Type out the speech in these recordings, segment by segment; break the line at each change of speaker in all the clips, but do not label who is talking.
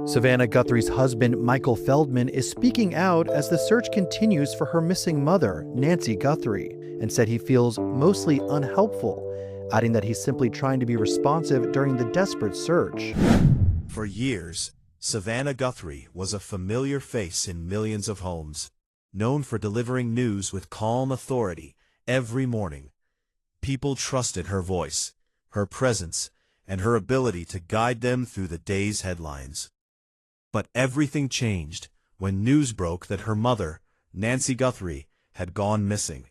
Savannah Guthrie's husband, Michael Feldman, is speaking out as the search continues for her missing mother, Nancy Guthrie, and said he feels mostly unhelpful, adding that he's simply trying to be responsive during the desperate search.
For years, Savannah Guthrie was a familiar face in millions of homes, known for delivering news with calm authority every morning. People trusted her voice, her presence, and her ability to guide them through the day's headlines. But everything changed when news broke that her mother, Nancy Guthrie, had gone missing.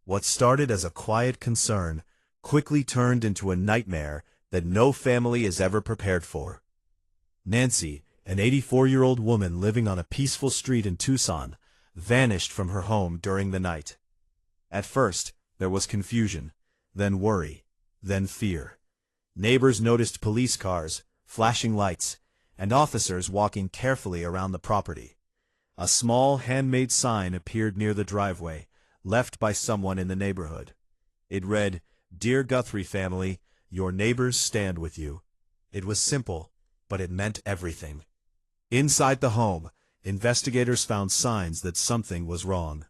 What started as a quiet concern quickly turned into a nightmare that no family is ever prepared for. Nancy, an 84-year-old woman living on a peaceful street in Tucson, vanished from her home during the night. At first, there was confusion, then worry, then fear. Neighbors noticed police cars, flashing lights, and officers walking carefully around the property. A small handmade sign appeared near the driveway, left by someone in the neighborhood. It read, "Dear Guthrie family, your neighbors stand with you." It was simple, but it meant everything. Inside the home, investigators found signs that something was wrong.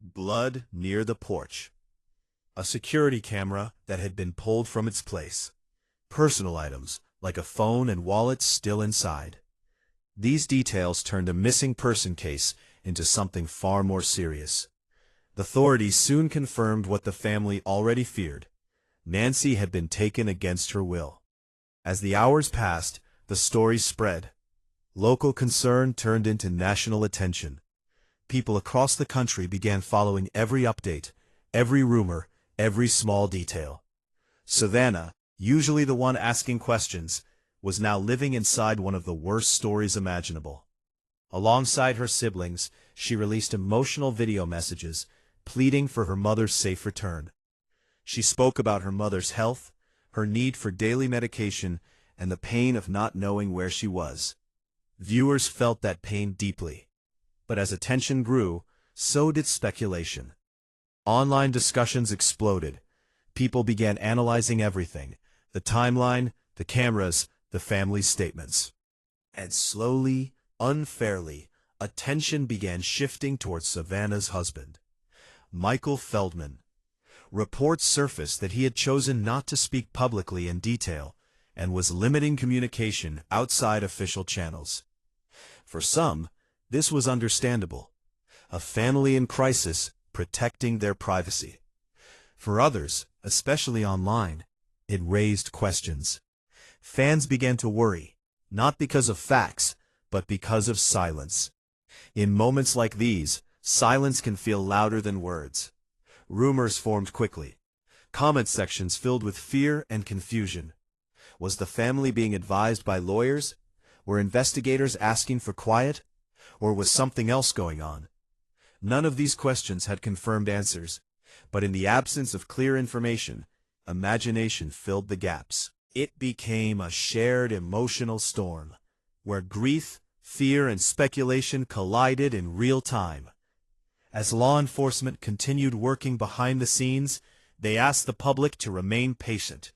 Blood near the porch. A security camera that had been pulled from its place. Personal items, like a phone and wallet, still inside. These details turned a missing person case into something far more serious. The authorities soon confirmed what the family already feared. Nancy had been taken against her will. As the hours passed, the story spread. Local concern turned into national attention. People across the country began following every update, every rumor, every small detail. Savannah, usually the one asking questions, was now living inside one of the worst stories imaginable. Alongside her siblings, she released emotional video messages, pleading for her mother's safe return. She spoke about her mother's health, her need for daily medication, and the pain of not knowing where she was. Viewers felt that pain deeply. But as attention grew, so did speculation. Online discussions exploded. People began analyzing everything: the timeline, the cameras, the family's statements. And slowly, unfairly, attention began shifting towards Savannah's husband, Michael Feldman. Reports surfaced that he had chosen not to speak publicly in detail and was limiting communication outside official channels. For some, this was understandable. A family in crisis protecting their privacy. For others, especially online, it raised questions. Fans began to worry, not because of facts, but because of silence. In moments like these, silence can feel louder than words. Rumors formed quickly. Comment sections filled with fear and confusion. Was the family being advised by lawyers? Were investigators asking for quiet? Or was something else going on? None of these questions had confirmed answers, but in the absence of clear information, imagination filled the gaps. It became a shared emotional storm, where grief, fear, and speculation collided in real time. As law enforcement continued working behind the scenes, they asked the public to remain patient.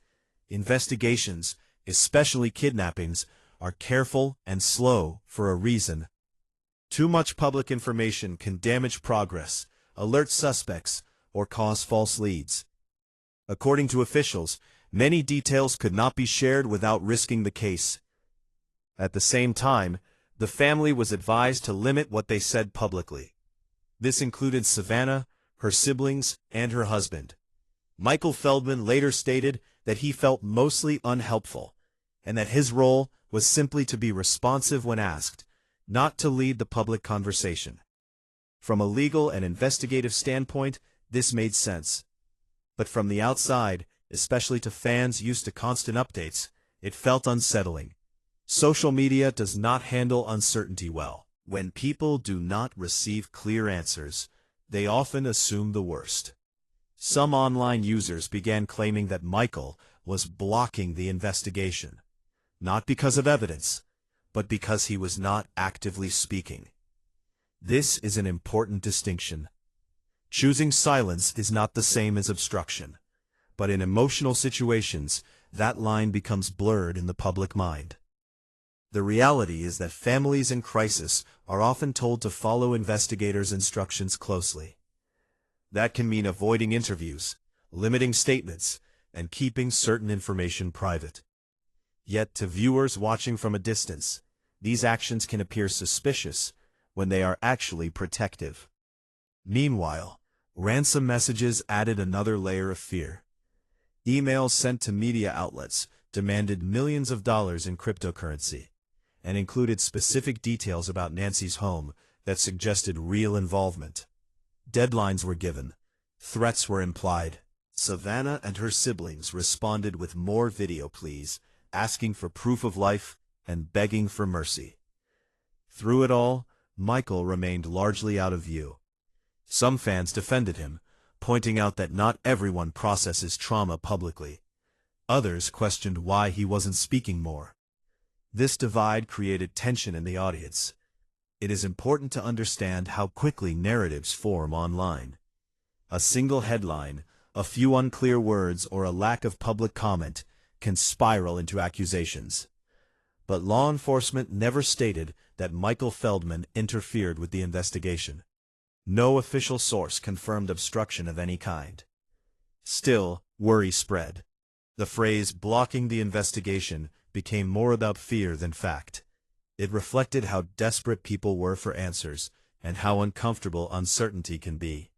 Investigations, especially kidnappings, are careful and slow for a reason. Too much public information can damage progress, alert suspects, or cause false leads. According to officials, many details could not be shared without risking the case. At the same time, the family was advised to limit what they said publicly. This included Savannah, her siblings, and her husband. Michael Feldman later stated that he felt mostly unhelpful, and that his role was simply to be responsive when asked, not to lead the public conversation. From a legal and investigative standpoint, this made sense. But from the outside, especially to fans used to constant updates, it felt unsettling. Social media does not handle uncertainty well. When people do not receive clear answers, they often assume the worst. Some online users began claiming that Michael was blocking the investigation, not because of evidence, but because he was not actively speaking. This is an important distinction. Choosing silence is not the same as obstruction, but in emotional situations, that line becomes blurred in the public mind. The reality is that families in crisis are often told to follow investigators' instructions closely. That can mean avoiding interviews, limiting statements, and keeping certain information private. Yet to viewers watching from a distance, these actions can appear suspicious when they are actually protective. Meanwhile, ransom messages added another layer of fear. Emails sent to media outlets demanded millions of dollars in cryptocurrency, and included specific details about Nancy's home that suggested real involvement. Deadlines were given. Threats were implied. Savannah and her siblings responded with more video pleas, asking for proof of life and begging for mercy. Through it all, Michael remained largely out of view. Some fans defended him, pointing out that not everyone processes trauma publicly. Others questioned why he wasn't speaking more. This divide created tension in the audience. It is important to understand how quickly narratives form online. A single headline, a few unclear words, or a lack of public comment can spiral into accusations. But law enforcement never stated that Michael Feldman interfered with the investigation. No official source confirmed obstruction of any kind. Still, worry spread. The phrase "blocking the investigation" became more about fear than fact. It reflected how desperate people were for answers, and how uncomfortable uncertainty can be.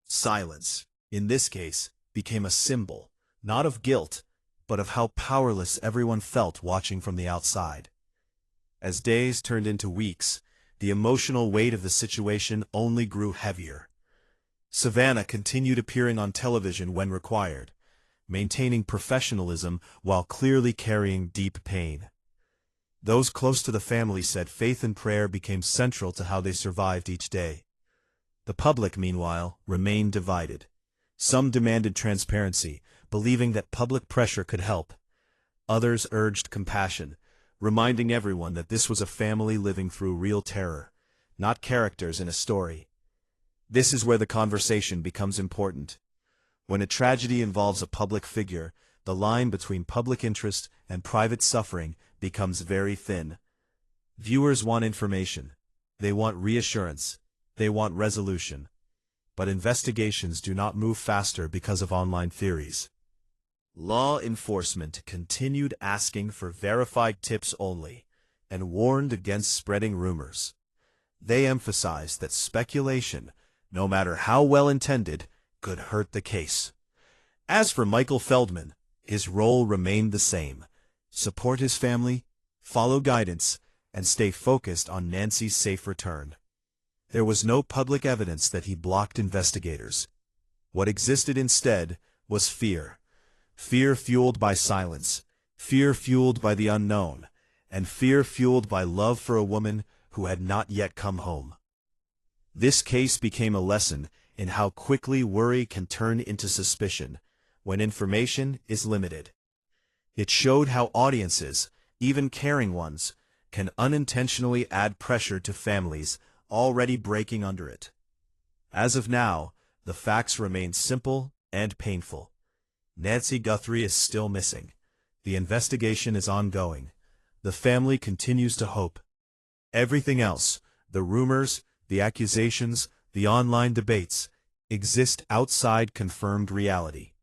Silence, in this case, became a symbol, not of guilt, but of how powerless everyone felt watching from the outside. As days turned into weeks, the emotional weight of the situation only grew heavier. Savannah continued appearing on television when required, maintaining professionalism while clearly carrying deep pain. Those close to the family said faith and prayer became central to how they survived each day. The public, meanwhile, remained divided. Some demanded transparency, believing that public pressure could help. Others urged compassion, reminding everyone that this was a family living through real terror, not characters in a story. This is where the conversation becomes important. When a tragedy involves a public figure, the line between public interest and private suffering becomes very thin. Viewers want information. They want reassurance. They want resolution. But investigations do not move faster because of online theories. Law enforcement continued asking for verified tips only, and warned against spreading rumors. They emphasized that speculation, no matter how well-intended, could hurt the case. As for Michael Feldman, his role remained the same: support his family, follow guidance, and stay focused on Nancy's safe return. There was no public evidence that he blocked investigators. What existed instead was fear. Fear fueled by silence, fear fueled by the unknown, and fear fueled by love for a woman who had not yet come home. This case became a lesson in how quickly worry can turn into suspicion when information is limited. It showed how audiences, even caring ones, can unintentionally add pressure to families already breaking under it. As of now, the facts remain simple and painful. Nancy Guthrie is still missing. The investigation is ongoing. The family continues to hope. Everything else, the rumors, the accusations, the online debates, exist outside confirmed reality.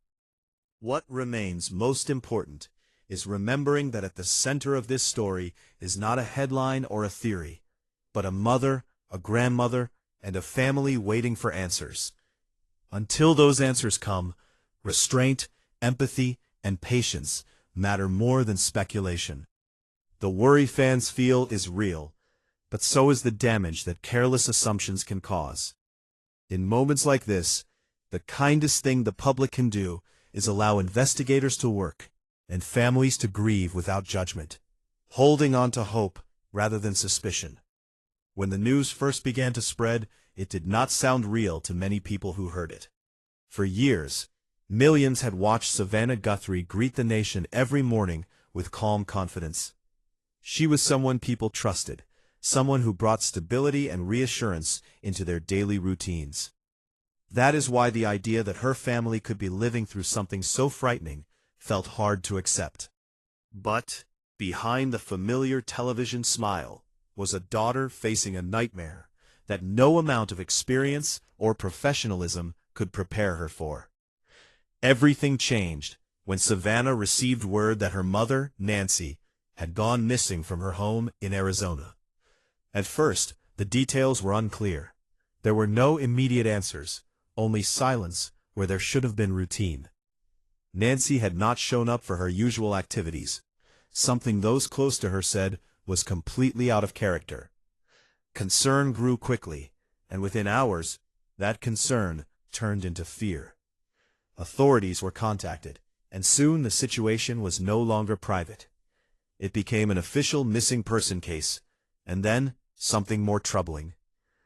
What remains most important is remembering that at the center of this story is not a headline or a theory, but a mother, a grandmother, and a family waiting for answers. Until those answers come, restraint, empathy, and patience matter more than speculation. The worry fans feel is real, but so is the damage that careless assumptions can cause. In moments like this, the kindest thing the public can do is allow investigators to work and families to grieve without judgment, holding on to hope rather than suspicion. When the news first began to spread, it did not sound real to many people who heard it. For years, millions had watched Savannah Guthrie greet the nation every morning with calm confidence. She was someone people trusted, someone who brought stability and reassurance into their daily routines. That is why the idea that her family could be living through something so frightening felt hard to accept. But Behind the familiar television smile was a daughter facing a nightmare that no amount of experience or professionalism could prepare her for. Everything changed when Savannah received word that her mother, Nancy, had gone missing from her home in Arizona. At first, the details were unclear. There were no immediate answers, only silence where there should have been routine. Nancy had not shown up for her usual activities, something those close to her said was completely out of character. Concern grew quickly, and within hours, that concern turned into fear. Authorities were contacted, and soon the situation was no longer private. It became an official missing person case, and then something more troubling.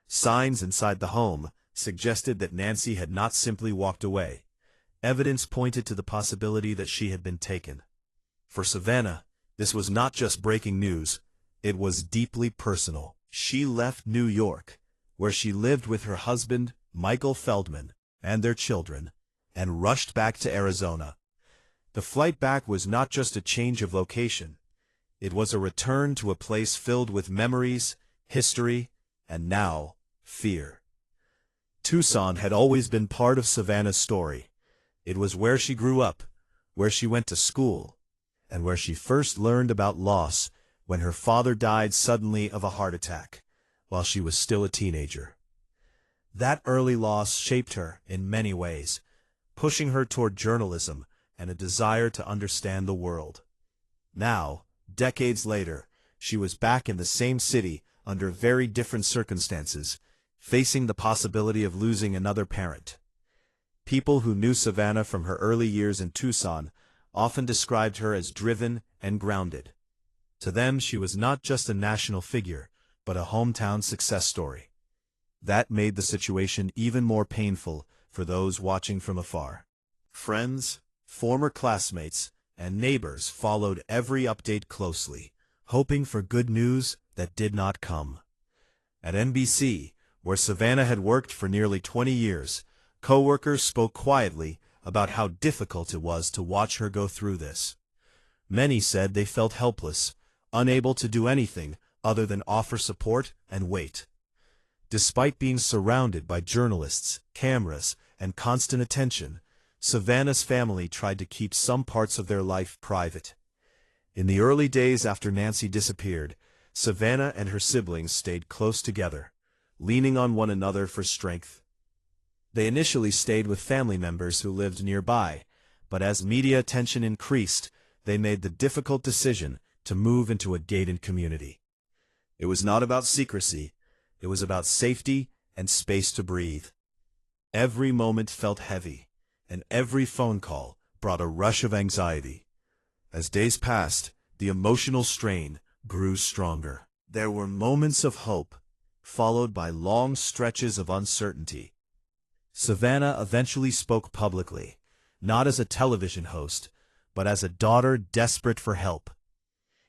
Signs inside the home suggested that Nancy had not simply walked away. Evidence pointed to the possibility that she had been taken. For Savannah, this was not just breaking news, it was deeply personal. She left New York, where she lived with her husband, Michael Feldman, and their children, and rushed back to Arizona. The flight back was not just a change of location. It was a return to a place filled with memories, history, and now, fear. Tucson had always been part of Savannah's story. It was where she grew up, where she went to school, and where she first learned about loss when her father died suddenly of a heart attack, while she was still a teenager. That early loss shaped her in many ways, pushing her toward journalism and a desire to understand the world. Now, decades later, she was back in the same city under very different circumstances, facing the possibility of losing another parent. People who knew Savannah from her early years in Tucson often described her as driven and grounded. To them, she was not just a national figure, but a hometown success story. That made the situation even more painful for those watching from afar. Friends, former classmates, and neighbors followed every update closely, hoping for good news that did not come. At NBC, where Savannah had worked for nearly 20 years, co-workers spoke quietly about how difficult it was to watch her go through this. Many said they felt helpless, unable to do anything other than offer support and wait. Despite being surrounded by journalists, cameras, and constant attention, Savannah's family tried to keep some parts of their life private. In the early days after Nancy disappeared, Savannah and her siblings stayed close together, leaning on one another for strength. They initially stayed with family members who lived nearby, but as media attention increased, they made the difficult decision to move into a gated community. It was not about secrecy, it was about safety and space to breathe. Every moment felt heavy, and every phone call brought a rush of anxiety. As days passed, the emotional strain grew stronger. There were moments of hope, followed by long stretches of uncertainty. Savannah eventually spoke publicly, not as a television host, but as a daughter desperate for help.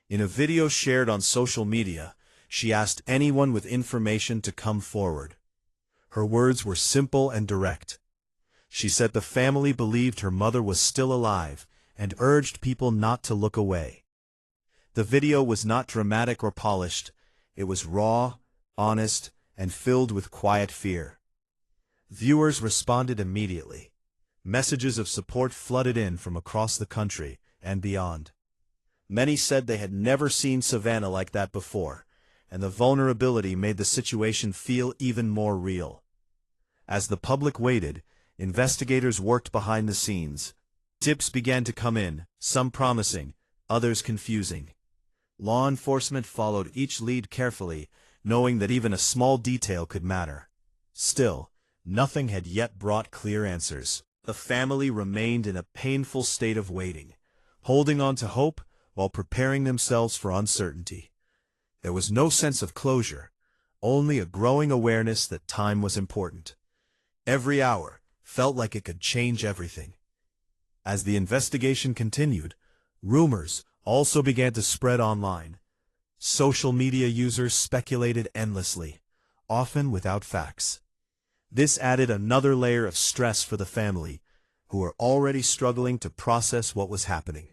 In a video shared on social media, she asked anyone with information to come forward. Her words were simple and direct. She said the family believed her mother was still alive and urged people not to look away. The video was not dramatic or polished. It was raw, honest, and filled with quiet fear. Viewers responded immediately. Messages of support flooded in from across the country and beyond. Many said they had never seen Savannah like that before, and the vulnerability made the situation feel even more real. As the public waited, investigators worked behind the scenes. Tips began to come in, some promising, others confusing. Law enforcement followed each lead carefully, knowing that even a small detail could matter. Still, nothing had yet brought clear answers. The family remained in a painful state of waiting, holding on to hope while preparing themselves for uncertainty. There was no sense of closure, only a growing awareness that time was important. Every hour felt like it could change everything. As the investigation continued, rumors also began to spread online. Social media users speculated endlessly, often without facts. This added another layer of stress for the family, who were already struggling to process what was happening.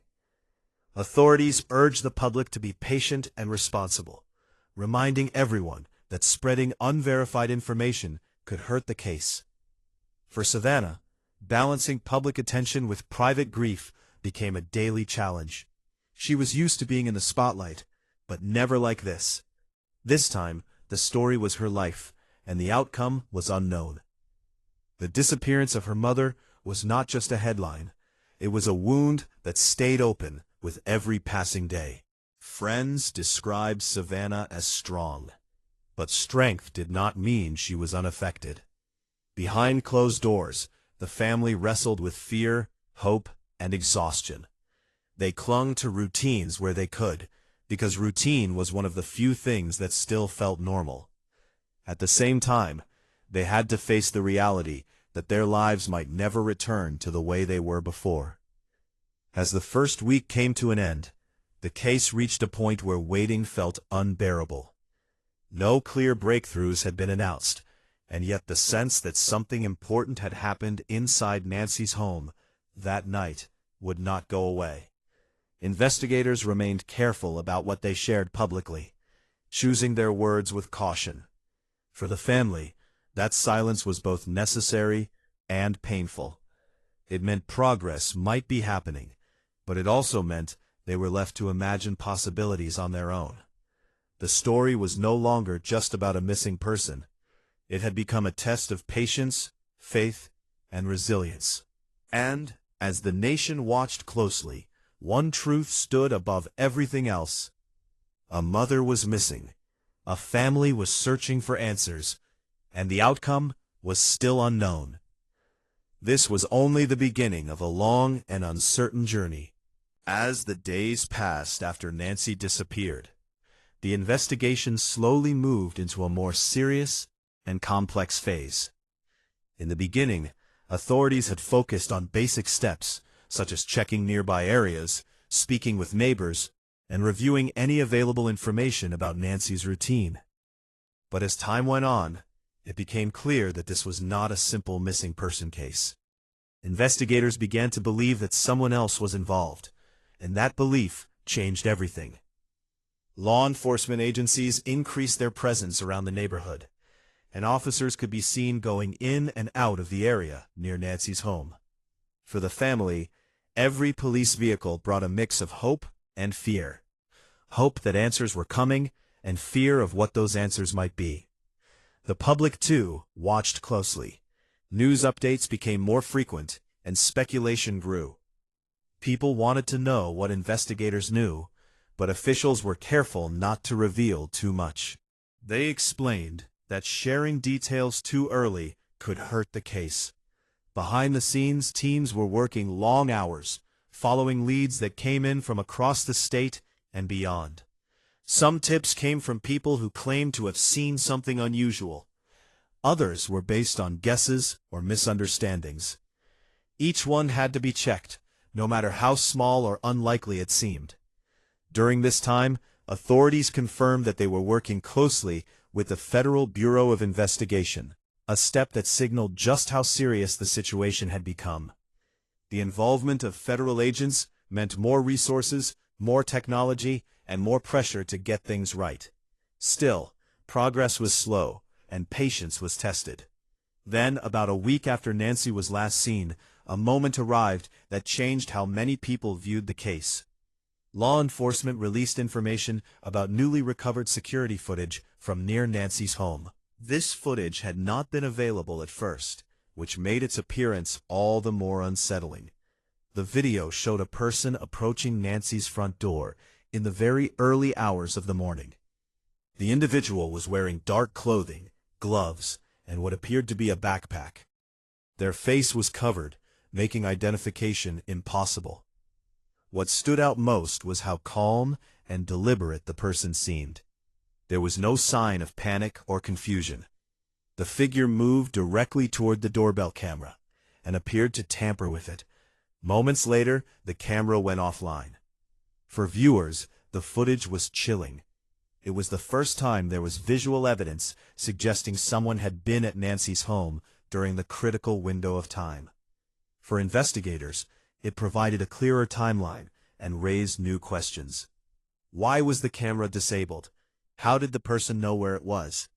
Authorities urged the public to be patient and responsible, reminding everyone that spreading unverified information could hurt the case. For Savannah, balancing public attention with private grief became a daily challenge. She was used to being in the spotlight, but never like this. This time, the story was her life, and the outcome was unknown. The disappearance of her mother was not just a headline. It was a wound that stayed open with every passing day. Friends described Savannah as strong, but strength did not mean she was unaffected. Behind closed doors, the family wrestled with fear, hope, and exhaustion. They clung to routines where they could, because routine was one of the few things that still felt normal. At the same time, they had to face the reality that their lives might never return to the way they were before. As the first week came to an end, the case reached a point where waiting felt unbearable. No clear breakthroughs had been announced, and yet the sense that something important had happened inside Nancy's home that night would not go away. Investigators remained careful about what they shared publicly, choosing their words with caution. For the family, that silence was both necessary and painful. It meant progress might be happening, but it also meant they were left to imagine possibilities on their own. The story was no longer just about a missing person. It had become a test of patience, faith, and resilience. And, as the nation watched closely, one truth stood above everything else. A mother was missing. A family was searching for answers, and the outcome was still unknown. This was only the beginning of a long and uncertain journey. As the days passed after Nancy disappeared, the investigation slowly moved into a more serious and complex phase. In the beginning, authorities had focused on basic steps, such as checking nearby areas, speaking with neighbors, and reviewing any available information about Nancy's routine. But as time went on, it became clear that this was not a simple missing person case. Investigators began to believe that someone else was involved, and that belief changed everything. Law enforcement agencies increased their presence around the neighborhood, and officers could be seen going in and out of the area near Nancy's home. For the family, every police vehicle brought a mix of hope and fear. Hope that answers were coming, and fear of what those answers might be. The public, too, watched closely. News updates became more frequent, and speculation grew. People wanted to know what investigators knew, but officials were careful not to reveal too much. They explained that sharing details too early could hurt the case. Behind the scenes, teams were working long hours, following leads that came in from across the state and beyond. Some tips came from people who claimed to have seen something unusual. Others were based on guesses or misunderstandings. Each one had to be checked, no matter how small or unlikely it seemed. During this time, authorities confirmed that they were working closely with the Federal Bureau of Investigation, a step that signaled just how serious the situation had become. The involvement of federal agents meant more resources, more technology, and more pressure to get things right. Still, progress was slow, and patience was tested. Then, about a week after Nancy was last seen, a moment arrived that changed how many people viewed the case. Law enforcement released information about newly recovered security footage from near Nancy's home. This footage had not been available at first, which made its appearance all the more unsettling. The video showed a person approaching Nancy's front door in the very early hours of the morning. The individual was wearing dark clothing, gloves, and what appeared to be a backpack. Their face was covered, making identification impossible. What stood out most was how calm and deliberate the person seemed. There was no sign of panic or confusion. The figure moved directly toward the doorbell camera and appeared to tamper with it. Moments later, the camera went offline. For viewers, the footage was chilling. It was the first time there was visual evidence suggesting someone had been at Nancy's home during the critical window of time. For investigators, it provided a clearer timeline and raised new questions. Why was the camera disabled? How did the person know where it was?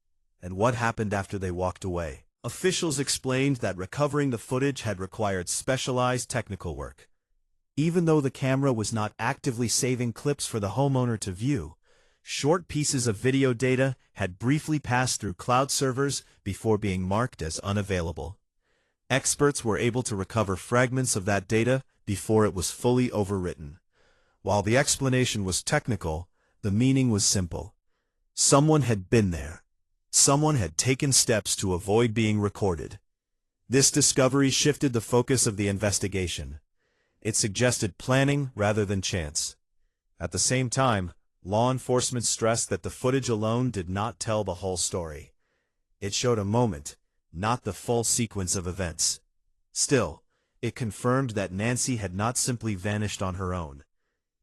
And what happened after they walked away? Officials explained that recovering the footage had required specialized technical work. Even though the camera was not actively saving clips for the homeowner to view, short pieces of video data had briefly passed through cloud servers before being marked as unavailable. Experts were able to recover fragments of that data before it was fully overwritten. While the explanation was technical, the meaning was simple. Someone had been there. Someone had taken steps to avoid being recorded. This discovery shifted the focus of the investigation. It suggested planning rather than chance. At the same time, law enforcement stressed that the footage alone did not tell the whole story. It showed a moment, not the full sequence of events. Still, it confirmed that Nancy had not simply vanished on her own.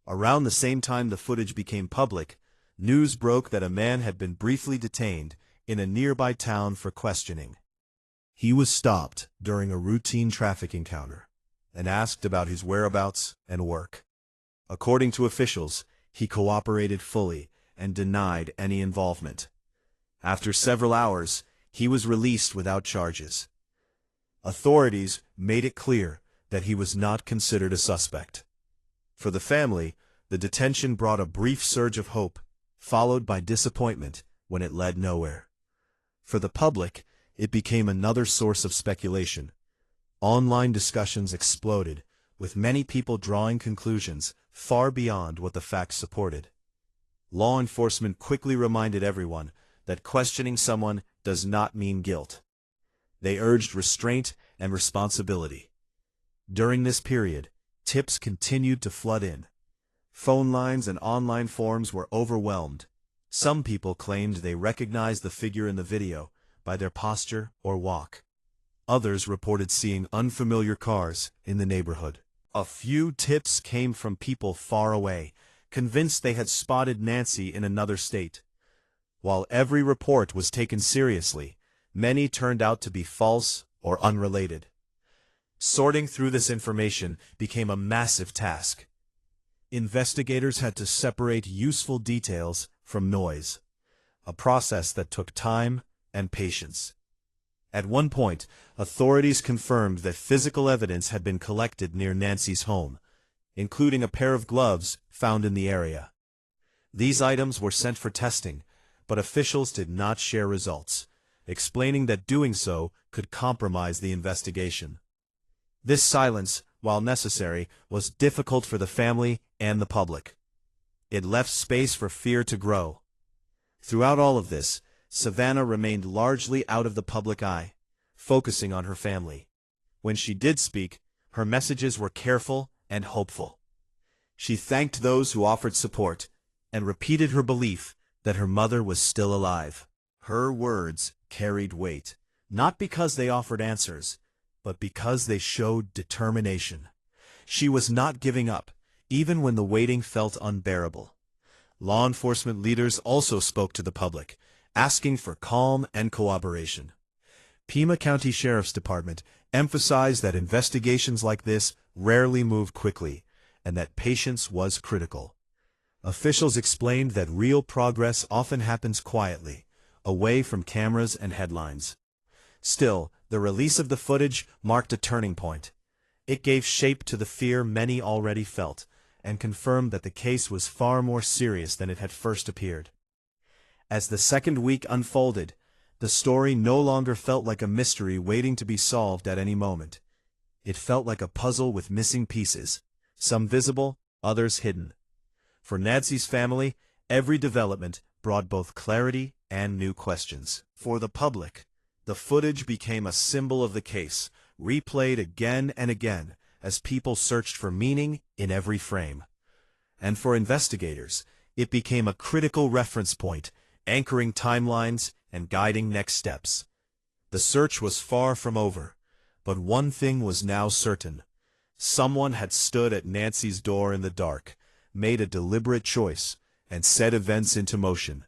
Around the same time the footage became public, news broke that a man had been briefly detained in a nearby town for questioning. He was stopped during a routine traffic encounter and asked about his whereabouts and work. According to officials, he cooperated fully and denied any involvement. After several hours, he was released without charges. Authorities made it clear that he was not considered a suspect. For the family, the detention brought a brief surge of hope, followed by disappointment when it led nowhere. For the public, it became another source of speculation. Online discussions exploded, with many people drawing conclusions far beyond what the facts supported. Law enforcement quickly reminded everyone that questioning someone does not mean guilt. They urged restraint and responsibility. During this period, tips continued to flood in. Phone lines and online forums were overwhelmed. Some people claimed they recognized the figure in the video by their posture or walk. Others reported seeing unfamiliar cars in the neighborhood. A few tips came from people far away, convinced they had spotted Nancy in another state. While every report was taken seriously, many turned out to be false or unrelated. Sorting through this information became a massive task. Investigators had to separate useful details from noise, a process that took time and patience. At one point, authorities confirmed that physical evidence had been collected near Nancy's home, including a pair of gloves found in the area. These items were sent for testing, but officials did not share results, explaining that doing so could compromise the investigation. This silence, while necessary, was difficult for the family and the public. It left space for fear to grow. Throughout all of this, Savannah remained largely out of the public eye, focusing on her family. When she did speak, her messages were careful and hopeful. She thanked those who offered support and repeated her belief that her mother was still alive. Her words carried weight, not because they offered answers, but because they showed determination. She was not giving up, even when the waiting felt unbearable. Law enforcement leaders also spoke to the public, asking for calm and cooperation. Pima County Sheriff's Department emphasized that investigations like this rarely moved quickly, and that patience was critical. Officials explained that real progress often happens quietly, away from cameras and headlines. Still, the release of the footage marked a turning point. It gave shape to the fear many already felt, and confirmed that the case was far more serious than it had first appeared. As the second week unfolded, the story no longer felt like a mystery waiting to be solved at any moment. It felt like a puzzle with missing pieces, some visible, others hidden. For Nancy's family, every development brought both clarity and new questions. For the public, the footage became a symbol of the case, replayed again and again as people searched for meaning in every frame. And for investigators, it became a critical reference point, anchoring timelines and guiding next steps. The search was far from over, but one thing was now certain. Someone had stood at Nancy's door in the dark, made a deliberate choice, and set events into motion.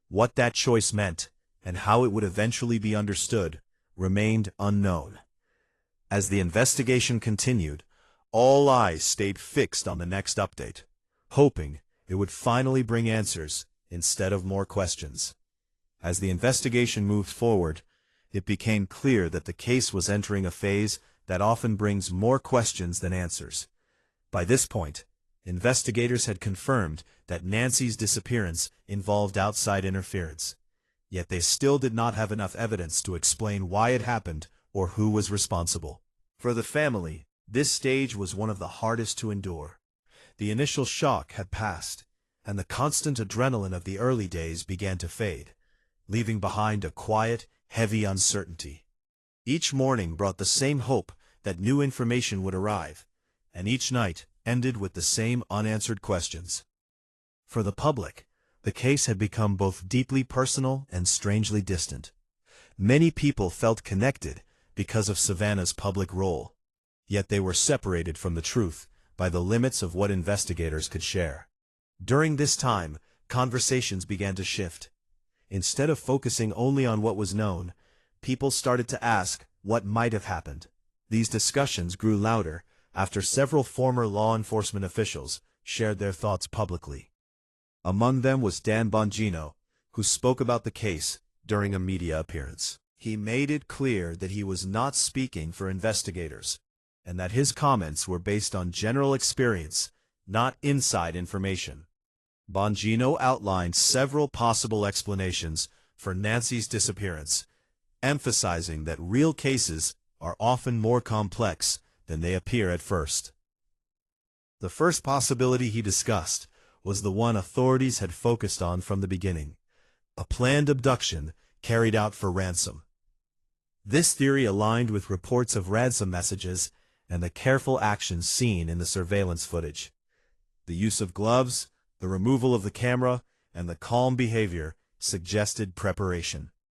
What that choice meant, and how it would eventually be understood, remained unknown. As the investigation continued, All eyes stayed fixed on the next update, hoping it would finally bring answers instead of more questions. As the investigation moved forward, it became clear that the case was entering a phase that often brings more questions than answers. By this point, investigators had confirmed that Nancy's disappearance involved outside interference, yet they still did not have enough evidence to explain why it happened or who was responsible. For the family, this stage was one of the hardest to endure. The initial shock had passed, and the constant adrenaline of the early days began to fade, leaving behind a quiet, heavy uncertainty. Each morning brought the same hope that new information would arrive, and each night ended with the same unanswered questions. For the public, the case had become both deeply personal and strangely distant. Many people felt connected because of Savannah's public role, yet they were separated from the truth by the limits of what investigators could share. During this time, conversations began to shift. Instead of focusing only on what was known, people started to ask what might have happened. These discussions grew louder after several former law enforcement officials shared their thoughts publicly. Among them was Dan Bongino, who spoke about the case during a media appearance. He made it clear that he was not speaking for investigators, and that his comments were based on general experience, not inside information. Bongino outlined several possible explanations for Nancy's disappearance, emphasizing that real cases are often more complex than they appear at first. The first possibility he discussed was the one authorities had focused on from the beginning: a planned abduction carried out for ransom. This theory aligned with reports of ransom messages and the careful actions seen in the surveillance footage. The use of gloves, the removal of the camera, and the calm behavior suggested preparation.